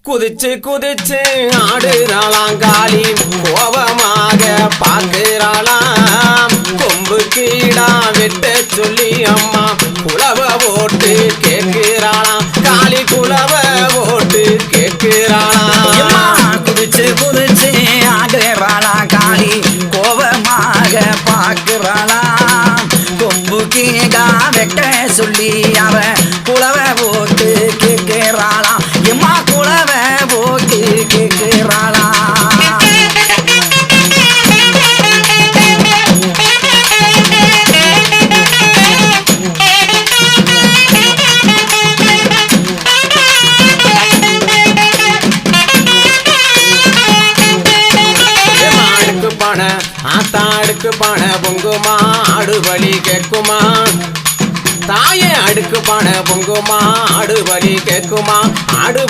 குதிச்சு குதிச்சு ஆடுறாளாங்காளி கோபமாக பார்க்கிறாளாம். கொம்பு கீடா வெட்ட சொல்லி அம்மா குலவ ஓட்டு கேட்கிறாளாம். காளி குலவ ஓட்டு கேட்கிறாளாம். குதிச்சு குதிச்சு ஆடுறாளா காளி கோபமாக பார்க்கிறாளாம். கொம்பு கீடா வெட்ட சொல்லி அவ குலவ ஓட்டு கேட்கிறாளாம். எம்மா குலவ ஓட்டு கேட்கிறாளாம். ஆத்தாடுக்கு பானை பொங்குமா ஆடு வழி கேட்குமா. தாயே அடுக்கு பானை பொங்குமா ஆடு வழி கேட்குமா. ஆடு